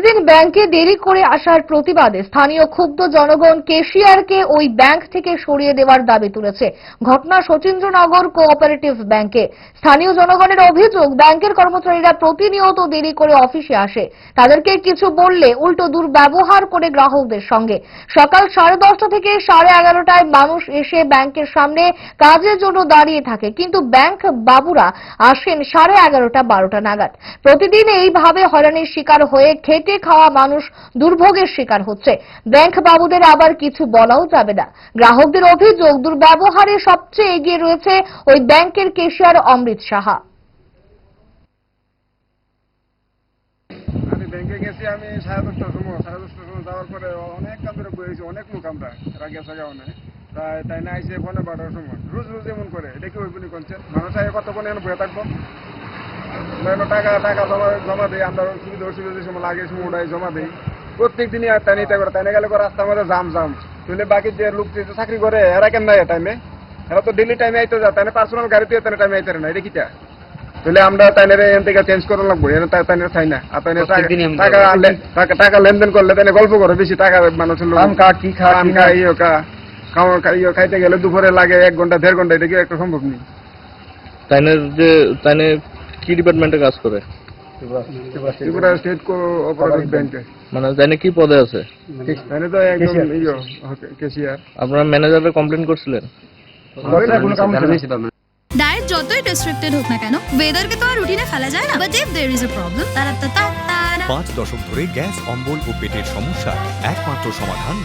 দিন ব্যাংকে দেরি করে আসার প্রতিবাদে স্থানীয় ক্ষুব্ধ জনগণ ক্যাশিয়ারকে ওই ব্যাংক থেকে সরিয়ে দেওয়ার দাবি তুলেছে। ঘটনা শচীন্দ্রনগর কোঅপারেটিভ ব্যাংকে। স্থানীয় জনগণের অভিযোগ, ব্যাংকের কর্মচারীরা প্রতিনিয়ত দেরি করে অফিসে আসে। তাদেরকে কিছু বললে উল্টো দুর্ব্যবহার করে গ্রাহকদের সঙ্গে। সকাল 10:30 থেকে 11:30টায় মানুষ এসে ব্যাংকের সামনে কাজের জন্য দাঁড়িয়ে থাকে, কিন্তু ব্যাংক বাবুরা আসেন 11:30, 12টা নাগাদ। প্রতিদিন এইভাবে হয়রানির শিকার হয়ে খেটে খাওয়া মানুষ দুর্ভোগের শিকার হচ্ছে। ব্যাংক বাবুদের আবার কিছু বলাও যাবে না। গ্রাহকদের অভিযোগ, দুর্ব্যবহারে সবচেয়ে এগিয়ে রয়েছে ওই ব্যাংকের ক্যাশিয়ার অমৃত সাহা। আমি ব্যাংকে গেছি, আমি 10:30টার সময় যাওয়ার পরে অনেক কাম ধরে বসেছি, অনেক লোক আমরা গেছে গাওনে তাই না আইসে 12:15টার সময় রোজ এমন করে। এটা কি ওইগুলি করছেন? মানুষ আগে কতক্ষণ এখানে বয়ে থাকবো? টাকা জমা দিই আমরা, অসুবিধা সময় লাগে সময় ওটাই জমা দিই প্রত্যেক দিনই। আর তাই নিতে করে তাই না গেলে রাস্তার মধ্যে জাম তাহলে বাকি যে লোক যে চাকরি করে এরা কেন নাই টাইমে? এরা তো ডেলি টাইমে আইতে যায়, তাই পার্সোনাল গাড়িতে টাইমে আইতে না। এটা কিটা? তাহলে আমরা তাইনের এখান থেকে চেঞ্জ করা লাগবো, তাইনের চাই না। আর তাইনের টাকা লেনদেন করলে তাই গল্প করে বেশি টাকা মানুষের লোক খাইতে গেলে দুপুরে লাগে 1 ঘন্টা 1.5 ঘন্টা। এটা কি একটা সম্ভব নেই? তাইনে কি ডিপার্টমেন্টে কাজ করে? ত্রিপুরা স্টেট কোঅপারেটিভ ব্যাংকে। মানে তাইনে কি পদে আছে? তাইনে তো একদম ক্যাশিয়ার। আপনারা ম্যানেজারে কমপ্লেইন করছিলেন? ডায়েট যতই রেস্ট্রিক্টেড হোক না কেন, ওয়েদারকে তো আর রুটিনে ফেলা যায় না। But if there is a problem, 5 দশক ধরে গ্যাস, অম্বল ও পেটের সমস্যা একমাত্র সমাধান